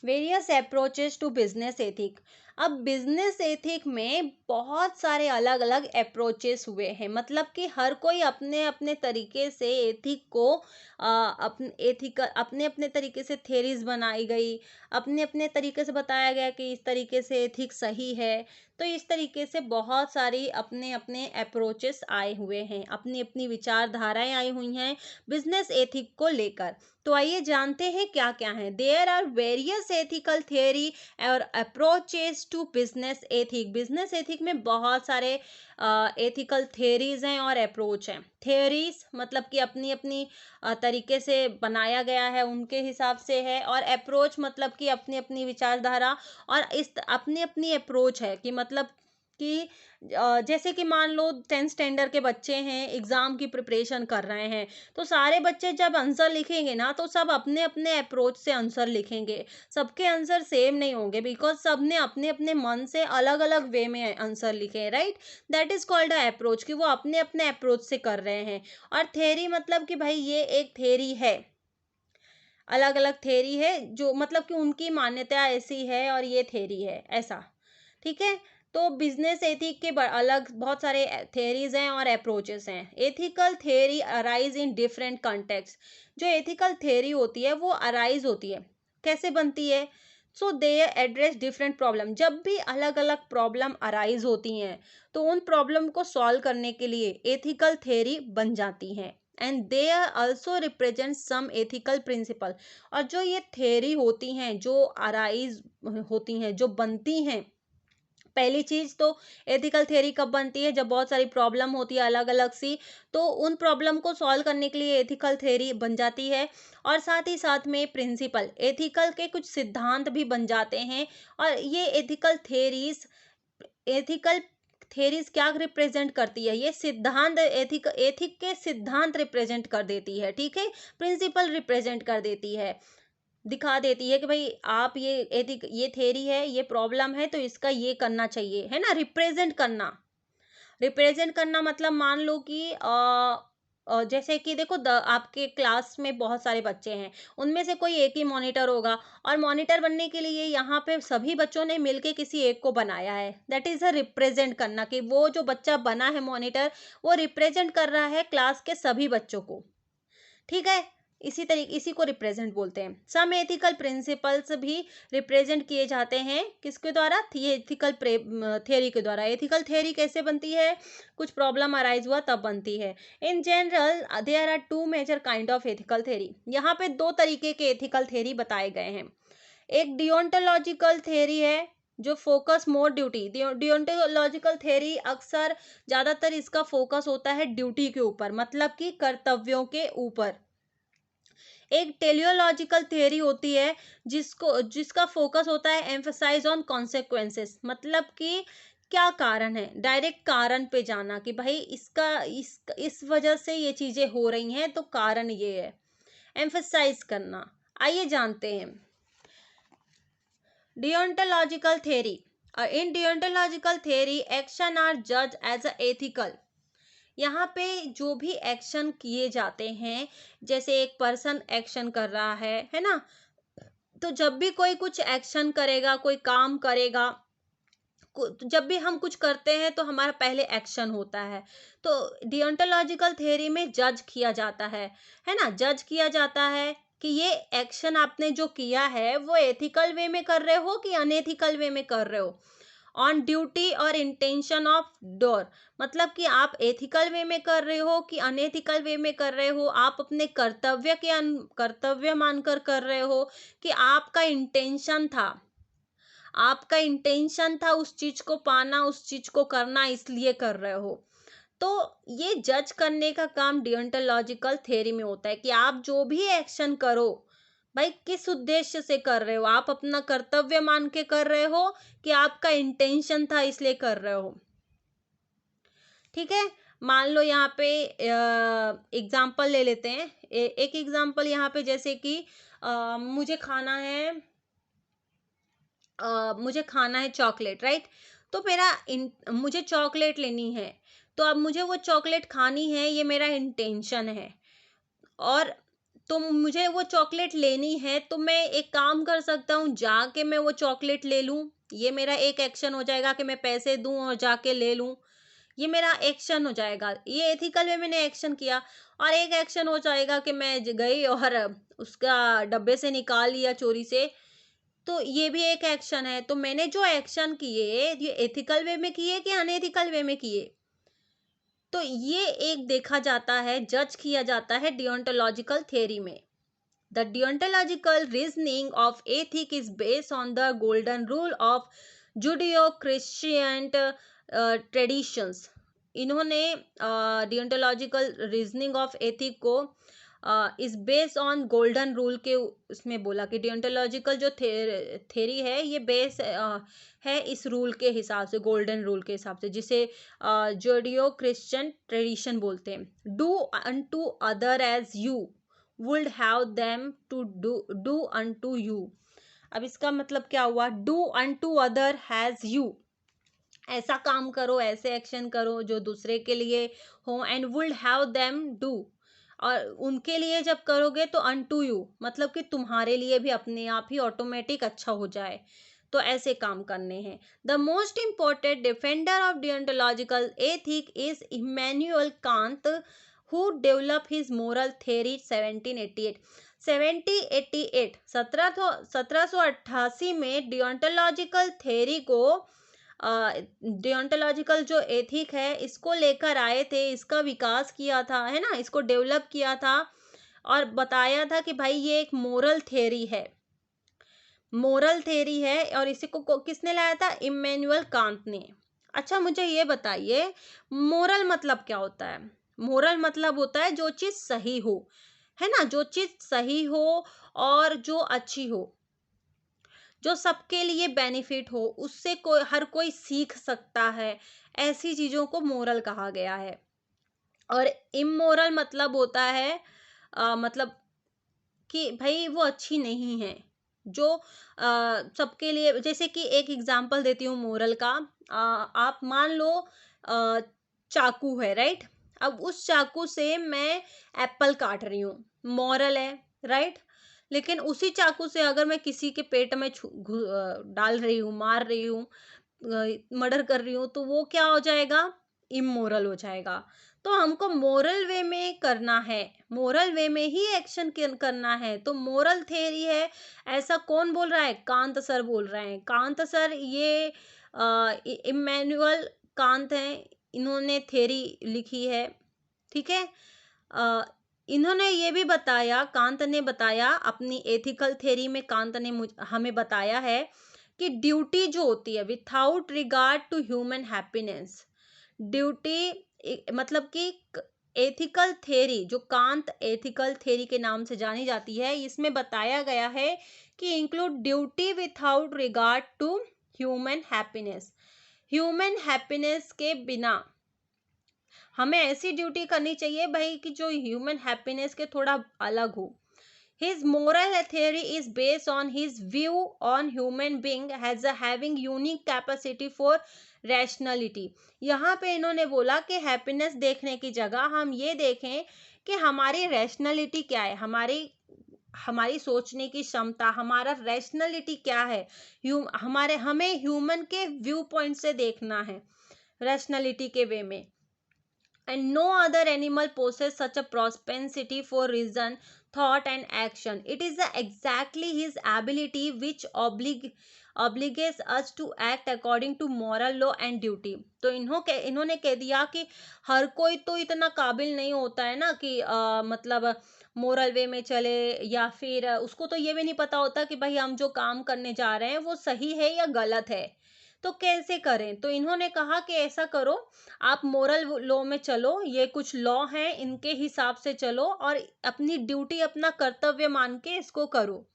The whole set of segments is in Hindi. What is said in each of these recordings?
Various approaches to business ethic. अब बिजनेस एथिक में बहुत सारे अलग अलग अप्रोचेस हुए हैं, मतलब कि हर कोई अपने अपने तरीके से एथिक को अपने एथिकल अपने अपने तरीके से थेरीज बनाई गई, अपने अपने तरीके से बताया गया कि इस तरीके से एथिक सही है। तो इस तरीके से बहुत सारी अपने अपने अप्रोचेस आए हुए हैं, अपनी अपनी विचारधाराएं आई हुई हैं बिजनेस एथिक को लेकर। तो आइए जानते हैं क्या क्या है। There are various ethical theory और approaches to business ethic. Business ethic में बहुत सारे एथिकल थियरीज हैं और अप्रोच हैं। थियरीज मतलब कि अपनी अपनी तरीके से बनाया गया है, उनके हिसाब से है, और अप्रोच मतलब कि अपनी अपनी विचारधारा और इस अपनी अपनी अप्रोच है कि मतलब कि जैसे कि मान लो 10th स्टैंडर्ड के बच्चे हैं, एग्जाम की प्रिपरेशन कर रहे हैं, तो सारे बच्चे जब आंसर लिखेंगे ना तो सब अपने अपने अप्रोच से आंसर लिखेंगे। सबके आंसर सेम नहीं होंगे, बिकॉज सब ने अपने अपने मन से अलग अलग वे में आंसर लिखे हैं, right. That is called a approach, कि वो अपने अपने अप्रोच से कर रहे हैं। और थेरी मतलब कि भाई ये एक थेरी है, अलग अलग थेरी है, जो मतलब कि उनकी मान्यता ऐसी है और ये थेरी है ऐसा, ठीक है। तो बिजनेस एथिक के अलग बहुत सारे थेरीज हैं और अप्रोचेस हैं। Ethical theory arise in different context. जो एथिकल थेरी होती है वो अराइज होती है, कैसे बनती है? सो दे एड्रेस डिफरेंट प्रॉब्लम। जब भी अलग अलग प्रॉब्लम अराइज होती हैं तो उन प्रॉब्लम को सॉल्व करने के लिए एथिकल थेरी बन जाती हैं। And they also represent some ethical principle. और जो ये थेरी होती हैं, जो अराइज होती हैं, जो बनती हैं, पहली चीज तो एथिकल थ्योरी कब बनती है? जब बहुत सारी प्रॉब्लम होती है अलग अलग सी, तो उन प्रॉब्लम को सॉल्व करने के लिए एथिकल थ्योरी बन जाती है। और साथ ही साथ में प्रिंसिपल, एथिकल के कुछ सिद्धांत भी बन जाते हैं। और ये एथिकल थेरीज क्या रिप्रेजेंट करती है? ये सिद्धांत, एथिक के सिद्धांत रिप्रेजेंट कर देती है, ठीक है। प्रिंसिपल रिप्रेजेंट कर देती है, दिखा देती है कि भाई आप ये एथिक, ये थेरी है, ये प्रॉब्लम है, तो इसका ये करना चाहिए, है ना। रिप्रेजेंट करना, रिप्रेजेंट करना मतलब मान लो कि जैसे कि देखो आपके क्लास में बहुत सारे बच्चे हैं, उनमें से कोई एक ही मॉनिटर होगा, और मॉनिटर बनने के लिए यहाँ पे सभी बच्चों ने मिलके किसी एक को बनाया है। दैट इज अ रिप्रेजेंट करना, कि वो जो बच्चा बना है मॉनिटर, वो रिप्रेजेंट कर रहा है क्लास के सभी बच्चों को, ठीक है। इसी को रिप्रेजेंट बोलते हैं। सम एथिकल प्रिंसिपल्स भी रिप्रेजेंट किए जाते हैं किसके द्वारा? एथिकल थ्योरी के द्वारा। एथिकल थ्योरी कैसे बनती है? कुछ प्रॉब्लम अराइज हुआ तब बनती है। In general there are two major kind of ethical theory. यहाँ पे दो तरीके के एथिकल थ्योरी बताए गए हैं। एक डियोंटोलॉजिकल थ्योरी है जो फोकस मोर ड्यूटी। डियोंटोलॉजिकल थ्योरी अक्सर ज्यादातर इसका फोकस होता है ड्यूटी के ऊपर, मतलब कि कर्तव्यों के ऊपर। एक टेलियोलॉजिकल थ्योरी होती है जिसका फोकस होता है एम्फसाइज ऑन कॉन्सिक्वेंसेस, मतलब कि क्या कारण है, डायरेक्ट कारण पे जाना कि भाई इस वजह से ये चीजें हो रही हैं, तो कारण ये है, एम्फसाइज करना। आइए जानते हैं deontological theory. In deontological theory action are जज एज अ एथिकल। यहाँ पे जो भी एक्शन किए जाते हैं, जैसे एक पर्सन एक्शन कर रहा है ना, तो जब भी कोई कुछ एक्शन करेगा, कोई काम करेगा, जब भी हम कुछ करते हैं तो हमारा पहले एक्शन होता है। तो डियोंटोलॉजिकल थ्योरी में जज किया जाता है ना, जज किया जाता है कि ये एक्शन आपने जो किया है वो एथिकल वे में कर रहे हो कि अनएथिकल वे में कर रहे हो। ऑन ड्यूटी और इंटेंशन ऑफ डोर, मतलब कि आप एथिकल वे में कर रहे हो कि अनएथिकल वे में कर रहे हो, आप अपने कर्तव्य के कर्तव्य मानकर कर रहे हो, कि आपका इंटेंशन था, आपका इंटेंशन था उस चीज को पाना, उस चीज को करना, इसलिए कर रहे हो। तो ये जज करने का काम डियोंटोलॉजिकल थ्योरी में होता है कि आप जो भी एक्शन करो, भाई किस उद्देश्य से कर रहे हो, आप अपना कर्तव्य मान के कर रहे हो कि आपका इंटेंशन था इसलिए कर रहे हो, ठीक है। मान लो यहाँ पे एग्जाम्पल ले लेते हैं। एक एग्जाम्पल यहाँ पे, जैसे कि मुझे खाना है चॉकलेट, राइट। तो मुझे चॉकलेट लेनी है, तो अब मुझे वो चॉकलेट खानी है, ये मेरा इंटेंशन है। और तो मुझे वो चॉकलेट लेनी है, तो मैं एक काम कर सकता हूँ, जाके मैं वो चॉकलेट ले लूँ। ये मेरा एक एक्शन हो जाएगा कि मैं पैसे दूँ और जाके ले लूँ। ये मेरा एक्शन हो जाएगा। ये एथिकल वे मैंने एक्शन किया। और एक एक्शन हो जाएगा कि मैं गई और उसका डब्बे से निकाल लिया चोरी से, तो ये भी एक एक्शन है। तो मैंने जो एक्शन किए, ये एथिकल वे में किए कि अनएथिकल वे में किए, तो ये एक देखा जाता है, जज किया जाता है डियोंटोलॉजिकल थ्योरी में। The deontological reasoning of ethic is based on the golden rule of Judeo-Christian traditions. इन्होंने डियोंटोलॉजिकल रीजनिंग ऑफ एथिक को इस बेस्ड ऑन गोल्डन रूल के उसमें बोला कि डियोंटोलॉजिकल जो थेरी है ये बेस है इस रूल के हिसाब से, गोल्डन रूल के हिसाब से, जिसे जोडियो क्रिश्चियन ट्रेडिशन बोलते हैं। Do unto other as you would have them to do unto you। अब इसका मतलब क्या हुआ? do unto other as you, ऐसा काम करो, ऐसे एक्शन करो जो दूसरे के लिए हो, and would have them do, और उनके लिए जब करोगे तो unto you मतलब कि तुम्हारे लिए भी अपने आप ही ऑटोमेटिक अच्छा हो जाए, तो ऐसे काम करने हैं। The most important defender of deontological ethic is Immanuel Kant, who developed his moral theory 1788। 1788 में डियोंटोलॉजिकल थ्योरी को, डियोंटोलॉजिकल जो एथिक है इसको लेकर आए थे, इसका विकास किया था, है ना, इसको डेवलप किया था और बताया था कि भाई ये एक मोरल थ्योरी है, मोरल थ्योरी है। और इसी को किसने लाया था? इमैनुअल कांत ने। अच्छा मुझे ये बताइए, मोरल मतलब क्या होता है? मोरल मतलब होता है जो चीज सही हो, है ना, जो चीज सही हो और जो अच्छी हो, जो सबके लिए बेनिफिट हो, उससे हर कोई सीख सकता है, ऐसी चीजों को मोरल कहा गया है। और इमोरल मतलब होता है मतलब कि भाई वो अच्छी नहीं है, जो सबके लिए, जैसे कि एक एग्जांपल देती हूँ मोरल का। आप मान लो चाकू है, राइट? अब उस चाकू से मैं एप्पल काट रही हूँ, मॉरल है, राइट? लेकिन उसी चाकू से अगर मैं किसी के पेट में डाल रही हूँ, मार रही हूँ, मर्डर कर रही हूँ, तो वो क्या हो जाएगा? इमोरल हो जाएगा। तो हमको मोरल वे में करना है, मोरल वे में ही एक्शन करना है। तो मोरल थ्योरी है, ऐसा कौन बोल रहा है? कांत सर बोल रहे हैं। कांत सर ये इमैनुअल कांत हैं, इन्होंने थ्योरी लिखी है, ठीक है। इन्होंने ये भी बताया, कांत ने बताया अपनी एथिकल थ्योरी में, कांत ने हमें बताया है कि ड्यूटी जो होती है without regard to human happiness, duty मतलब कि एथिकल थ्योरी, जो कांत एथिकल थ्योरी के नाम से जानी जाती है, इसमें बताया गया है कि include duty without regard to human happiness. Human happiness के बिना हमें ऐसी ड्यूटी करनी चाहिए भाई कि जो ह्यूमन हैप्पीनेस के थोड़ा अलग हो। His moral theory is based on his view on human being as a having unique capacity for rationality। यहाँ पे इन्होंने बोला कि हैप्पीनेस देखने की जगह हम ये देखें कि हमारी रैशनलिटी क्या है, हमारी हमारी सोचने की क्षमता, हमारा रैशनलिटी क्या है, हमें ह्यूमन के व्यू पॉइंट से देखना है, रैशनलिटी के वे में। And no other animal possesses such a propensity for reason, thought and action। It is exactly his ability which obligates us to act according to moral law and duty। तो इन्होंने कह दिया कि हर कोई तो इतना काबिल नहीं होता है ना कि मतलब मोरल वे में चले, या फिर उसको तो ये भी नहीं पता होता कि भाई हम जो काम करने जा रहे हैं वो सही है या गलत है, तो कैसे करें? तो इन्होंने कहा कि ऐसा करो, आप मोरल लॉ में चलो, ये कुछ लॉ हैं, इनके हिसाब से चलो और अपनी ड्यूटी, अपना कर्तव्य मान के इसको करो।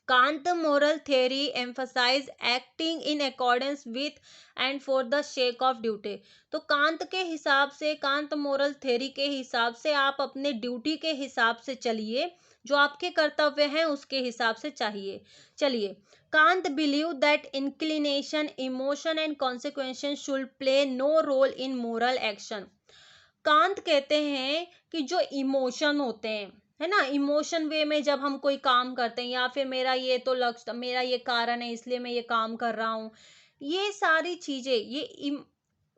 Kant moral theory emphasize acting in accordance with and for the sake of duty। तो कांत के हिसाब से, कांत मोरल थ्योरी के हिसाब से आप अपने ड्यूटी के हिसाब से चलिए, जो आपके कर्तव्य हैं उसके हिसाब से चलिए। Kant believe that inclination, emotion and consequences should play no role in moral action. Kant कहते हैं कि जो इमोशन होते हैं, है ना, इमोशन वे में जब हम कोई काम करते हैं, या फिर मेरा ये तो लक्ष्य, मेरा ये कारण है इसलिए मैं ये काम कर रहा हूँ, ये सारी चीजें,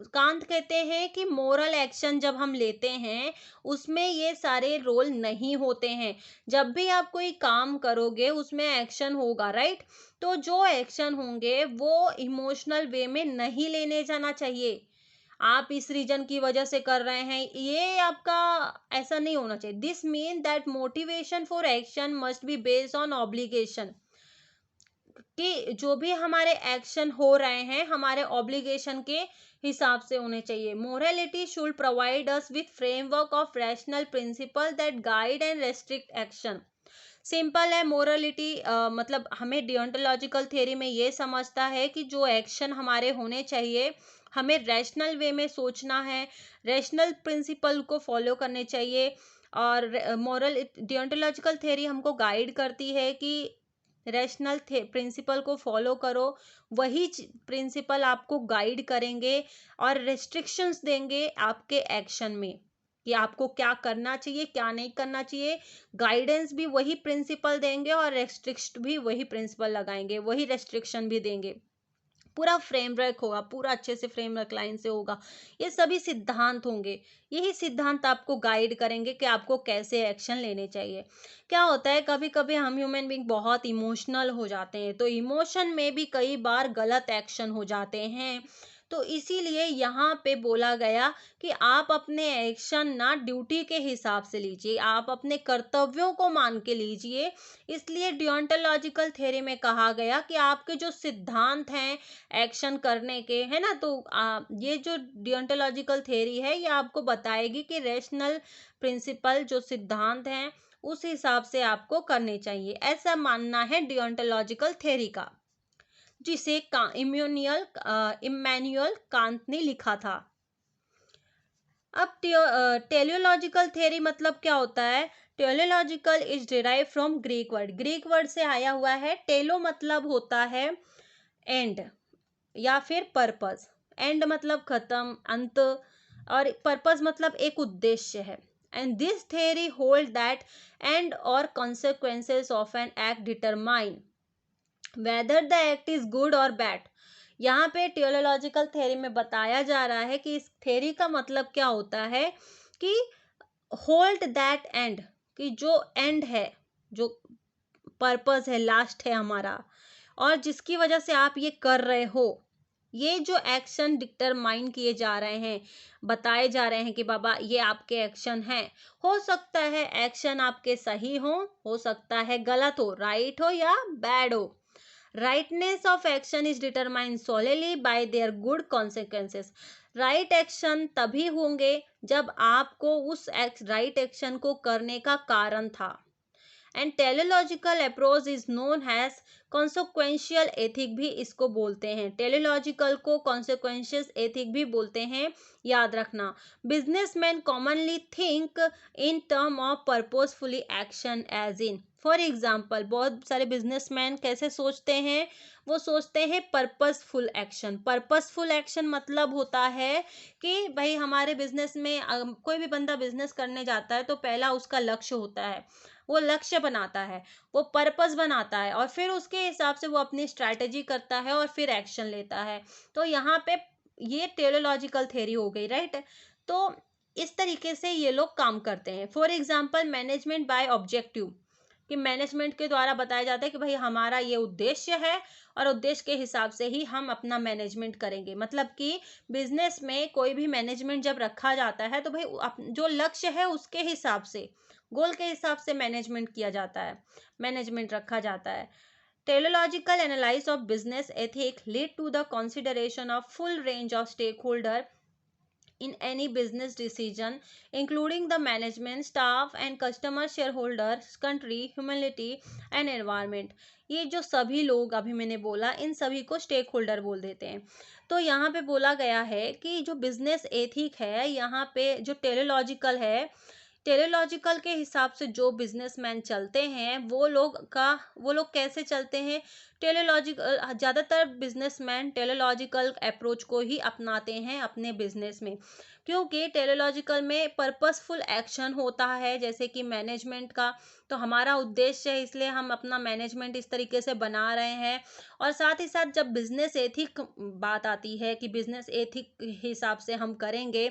कांत कहते हैं कि मोरल एक्शन जब हम लेते हैं, उसमें ये सारे रोल नहीं होते हैं। जब भी आप कोई काम करोगे उसमें एक्शन होगा, राइट? तो जो एक्शन होंगे वो इमोशनल वे में नहीं लेने जाना चाहिए। आप इस रीजन की वजह से कर रहे हैं, ये आपका ऐसा नहीं होना चाहिए। This mean that motivation for action must be based on obligation, कि जो भी हमारे एक्शन हो रहे हैं हमारे ऑब्लिगेशन के हिसाब से होने चाहिए। Morality should provide us with framework of rational principal that guide and restrict action. Simple है मोरालिटी, मतलब हमें डियोंटोलॉजिकल थ्योरी में ये समझता है कि जो एक्शन हमारे होने चाहिए हमें रैशनल वे में सोचना है, रैशनल प्रिंसिपल को फॉलो करने चाहिए। और मोरल डियोंटोलॉजिकल थ्योरी हमको गाइड करती है कि रैशनल प्रिंसिपल को फॉलो करो, वही प्रिंसिपल आपको गाइड करेंगे और रेस्ट्रिक्शंस देंगे आपके एक्शन में, कि आपको क्या करना चाहिए क्या नहीं करना चाहिए। गाइडेंस भी वही प्रिंसिपल देंगे और रेस्ट्रिक्शन भी वही प्रिंसिपल लगाएंगे, वही रेस्ट्रिक्शन भी देंगे। पूरा फ्रेमवर्क होगा, पूरा अच्छे से फ्रेमवर्क लाइन से होगा। ये सभी सिद्धांत होंगे, यही सिद्धांत आपको गाइड करेंगे कि आपको कैसे एक्शन लेने चाहिए। क्या होता है, कभी कभी हम ह्यूमन बीइंग बहुत इमोशनल हो जाते हैं, तो इमोशन में भी कई बार गलत एक्शन हो जाते हैं। तो इसीलिए यहाँ पे बोला गया कि आप अपने एक्शन ना ड्यूटी के हिसाब से लीजिए, आप अपने कर्तव्यों को मान के लीजिए। इसलिए डियोंटोलॉजिकल थ्योरी में कहा गया कि आपके जो सिद्धांत हैं एक्शन करने के, है ना, तो ये जो डियोंटोलॉजिकल थ्योरी है ये आपको बताएगी कि रैशनल प्रिंसिपल जो सिद्धांत हैं उस हिसाब से आपको करने चाहिए, ऐसा मानना है डियोंटोलॉजिकल थ्योरी का, जिसे इम्मानुएल कांत ने लिखा था। अब टेलियोलॉजिकल थ्योरी मतलब क्या होता है? Teleological is derive from Greek word से आया हुआ है। टेलो मतलब होता है एंड या फिर पर्पस। एंड मतलब खत्म, अंत, और पर्पस मतलब एक उद्देश्य है। And this theory hold that and और consequences of an act determine whether the act is good और बैड। यहाँ पे टेलियोलॉजिकल थ्योरी में बताया जा रहा है कि इस थ्योरी का मतलब क्या होता है कि होल्ड दैट एंड, कि जो एंड है, जो पर्पस है, लास्ट है हमारा, और जिसकी वजह से आप ये कर रहे हो, ये जो एक्शन डिटरमाइन किए जा रहे हैं, बताए जा रहे हैं कि बाबा ये आपके एक्शन हैं। हो सकता है एक्शन आपके सही हो सकता है गलत हो, राइट हो या बैड हो। Rightness of action is determined सोलेली bye there good consequences. Right action तभी होंगे जब आपको उस राइट एक्शन को करने का कारण था। And teleological approach is known has consequential ethic भी इसको बोलते हैं। टेलीलॉजिकल को कॉन्सिक्वेंशियल एथिक भी बोलते हैं, याद रखना। Businessman commonly think in term of purposefully action as in, for example बहुत सारे बिजनेसमैन कैसे सोचते हैं, वो सोचते हैं पर्पसफुल एक्शन। पर्पसफुल एक्शन मतलब होता है कि भाई हमारे बिजनेस में कोई भी बंदा बिजनेस करने जाता है तो पहला उसका लक्ष्य होता है, वो लक्ष्य बनाता है, वो पर्पस बनाता है, और फिर उसके हिसाब से वो अपनी स्ट्रैटेजी करता है और फिर एक्शन लेता है। तो यहाँ पे ये टेलियोलॉजिकल थ्योरी हो गई, राइट? तो इस तरीके से ये लोग काम करते हैं। For example management by objective, कि मैनेजमेंट के द्वारा बताया जाता है कि भाई हमारा ये उद्देश्य है और उद्देश्य के हिसाब से ही हम अपना मैनेजमेंट करेंगे। मतलब कि बिजनेस में कोई भी मैनेजमेंट जब रखा जाता है तो भाई जो लक्ष्य है उसके हिसाब से, गोल के हिसाब से मैनेजमेंट किया जाता है, मैनेजमेंट रखा जाता है। Teleological analysis of business ethic lead to the consideration of full range of stakeholder in any business decision, including the management, staff and customer, shareholders, country, humanity and environment। ये जो सभी लोग अभी मैंने बोला इन सभी को स्टेक होल्डर बोल देते हैं। तो यहाँ पे बोला गया है कि जो बिजनेस एथिक है, यहाँ पे जो टेलियोलॉजिकल है, टेलीलॉजिकल के हिसाब से जो बिजनेसमैन चलते हैं वो लोग कैसे चलते हैं? टेलीलॉजिकल ज़्यादातर बिजनेसमैन टेलीलॉजिकल अप्रोच को ही अपनाते हैं अपने बिजनेस में, क्योंकि टेलीलॉजिकल में पर्पसफुल एक्शन होता है, जैसे कि मैनेजमेंट का। तो हमारा उद्देश्य है, इसलिए हम अपना मैनेजमेंट इस तरीके से बना रहे हैं। और साथ ही साथ जब बिजनेस एथिक बात आती है कि बिजनेस एथिक हिसाब से हम करेंगे,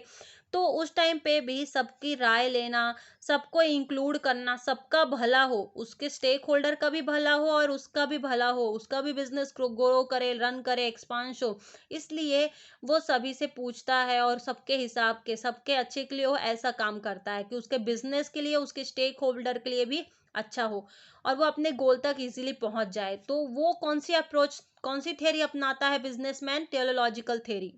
तो उस टाइम पे भी सबकी राय लेना, सबको इंक्लूड करना, सबका भला हो, उसके स्टेक होल्डर का भी भला हो और उसका भी भला हो, उसका भी बिजनेस ग्रो करे, रन करे, एक्सपांश हो। इसलिए वो सभी से पूछता है और सबके हिसाब के, सबके अच्छे के लिए हो, ऐसा काम करता है कि उसके बिजनेस के लिए, उसके स्टेक होल्डर के लिए भी अच्छा हो और वो अपने गोल तक इजीली पहुंच जाए। तो वो कौन सी थ्योरी अपनाता है बिजनेसमैन? टेलोलॉजिकल थ्योरी।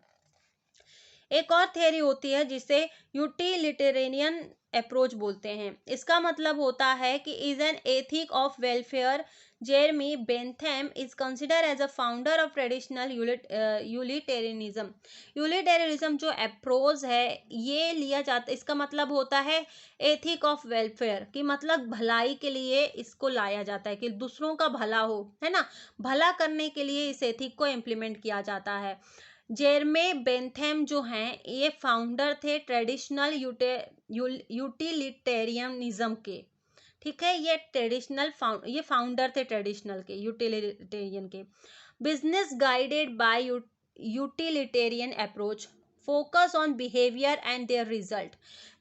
एक और थ्योरी होती है जिसे यूटिलिटेरियन अप्रोच बोलते हैं। इसका मतलब होता है कि is an ethic of welfare. Jeremy Bentham is consider as a founder of traditional utilitarianism. Utilitarianism जो अप्रोच है, ये लिया जाता, इसका मतलब होता है एथिक ऑफ वेलफेयर, कि मतलब भलाई के लिए इसको लाया जाता है कि दूसरों का भला हो, है ना, भला करने के लिए इस एथिक को इम्प्लीमेंट किया जाता है। जेरमे बेंथेम जो हैं, ये फाउंडर थे ट्रेडिशनल यूटिलिटेरियनिज्म के। ठीक है, ये फाउंडर थे ट्रेडिशनल के, यूटिलिटेरियन के। Business guided by utilitarian approach, focus on behaviour and there result.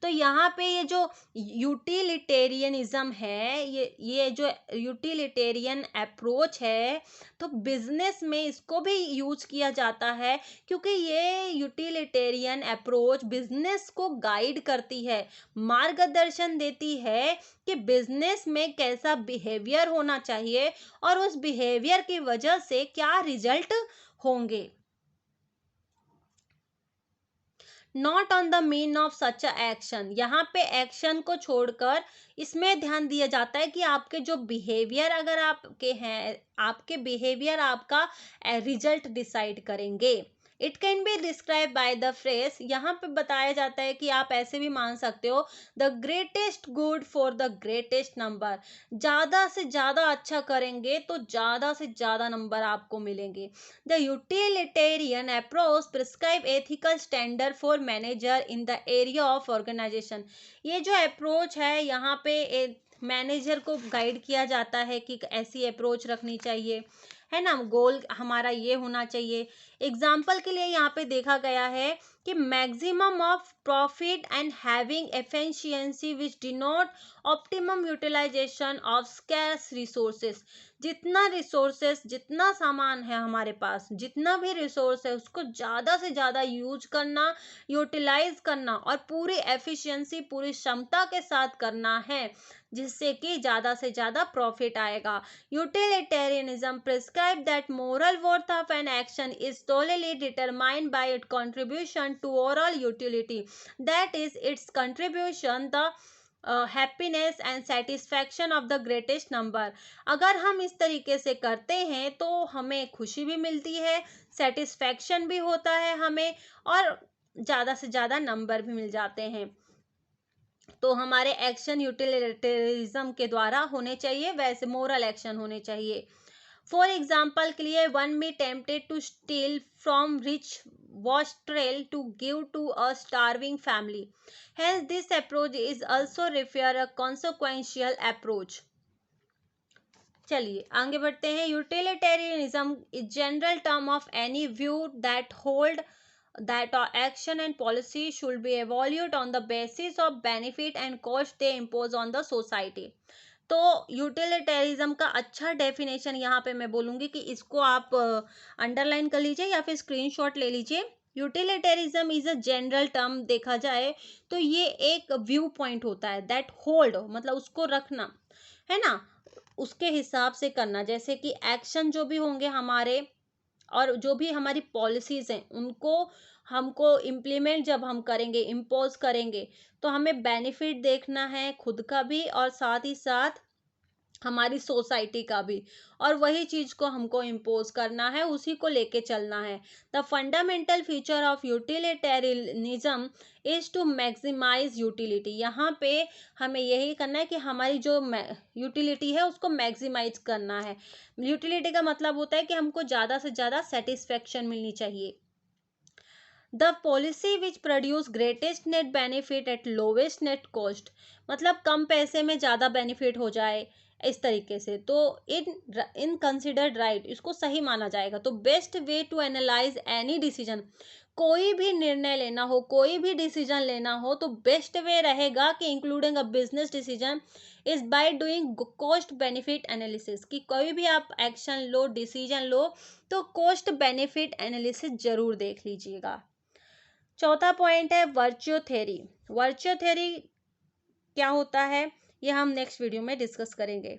तो यहाँ पे ये जो यूटिलिटेरियनिज्म है, ये जो यूटिलिटेरियन अप्रोच है, तो बिजनेस में इसको भी यूज किया जाता है, क्योंकि ये यूटिलिटेरियन अप्रोच बिजनेस को गाइड करती है, मार्गदर्शन देती है कि बिजनेस में कैसा बिहेवियर होना चाहिए और उस बिहेवियर की वजह से क्या रिजल्ट होंगे। Not on the mean of such action, यहाँ पे एक्शन को छोड़कर इसमें ध्यान दिया जाता है कि आपके जो बिहेवियर अगर आपके हैं, आपके बिहेवियर आपका रिजल्ट डिसाइड करेंगे। It can be describe by the phrase, यहाँ पे बताया जाता है कि आप ऐसे भी मान सकते हो, the greatest good for the greatest number. ज़्यादा से ज़्यादा अच्छा करेंगे तो ज़्यादा से ज़्यादा नंबर आपको मिलेंगे। The utilitarian approach prescribe ethical standard for manager in the area of organization। ये जो अप्रोच है, यहाँ पे मैनेजर को गाइड किया जाता है कि ऐसी अप्रोच रखनी चाहिए, है ना, गोल हमारा ये होना चाहिए। एग्जाम्पल के लिए यहाँ पे देखा गया है कि maximum of profit and having efficiency which denote optimum utilisation of scarce resources. जितना रिसोर्सेस, जितना सामान है हमारे पास, जितना भी रिसोर्स है, उसको ज़्यादा से ज़्यादा यूज करना, यूटिलाइज करना और पूरी एफिशिएंसी, पूरी क्षमता के साथ करना है, जिससे कि ज़्यादा से ज़्यादा प्रॉफिट आएगा। Utilitarianism prescribe that moral worth of an action is solely determined by its contribution to overall utility, that is its contribution the happiness and satisfaction of the greatest number. अगर हम इस तरीके से करते हैं तो हमें खुशी भी मिलती है, सेटिस्फैक्शन भी होता है हमें, और ज़्यादा से ज़्यादा नंबर भी मिल जाते हैं। तो हमारे एक्शन यूटिलिटेरिज्म के द्वारा होने चाहिए, वैसे मोरल एक्शन होने चाहिए। फॉर एग्जाम्पल के लिए, one be tempted to steal from rich wastrel to give to a starving family. Hence, this approach is also refer a consequential approach. चलिए आगे बढ़ते हैं। Utilitarianism is general term of any view that hold that action and policy should be evaluated on the basis of benefit and cost they impose on the society. तो यूटिलिटेरिज्म का अच्छा डेफिनेशन यहाँ पे मैं बोलूँगी कि इसको आप अंडरलाइन कर लीजिए या फिर स्क्रीनशॉट ले लीजिए। यूटिलिटेरिज्म इज अ जनरल टर्म, देखा जाए तो ये एक व्यू पॉइंट होता है, दैट होल्ड मतलब उसको रखना, है ना, उसके हिसाब से करना, जैसे कि एक्शन जो भी होंगे हमारे और जो भी हमारी पॉलिसीज हैं, उनको हमको इम्प्लीमेंट जब हम करेंगे, इम्पोज करेंगे, तो हमें बेनिफिट देखना है खुद का भी और साथ ही साथ हमारी सोसाइटी का भी, और वही चीज को हमको इम्पोज करना है, उसी को लेके चलना है। The fundamental feature of utilitarianism is to maximise utility. यहाँ पे हमें यही करना है कि हमारी जो यूटिलिटी है उसको मैक्सिमाइज करना है। यूटिलिटी का मतलब होता है कि हमको ज्यादा से ज्यादा सेटिस्फेक्शन मिलनी चाहिए। The policy which produce greatest net benefit at lowest net cost, मतलब कम पैसे में ज़्यादा बेनिफिट हो जाए, इस तरीके से। तो इन कंसिडर्ड राइट, इसको सही माना जाएगा। तो best way to analyse any decision, कोई भी निर्णय लेना हो, कोई भी डिसीजन लेना हो, तो बेस्ट वे रहेगा कि including a business decision is by doing cost benefit analysis, कि कोई भी आप एक्शन लो, डिसीजन लो, तो कॉस्ट बेनिफिट एनालिसिस जरूर देख लीजिएगा। चौथा पॉइंट है वर्च्यू थ्योरी। वर्च्यू थ्योरी क्या होता है, ये हम नेक्स्ट वीडियो में डिस्कस करेंगे।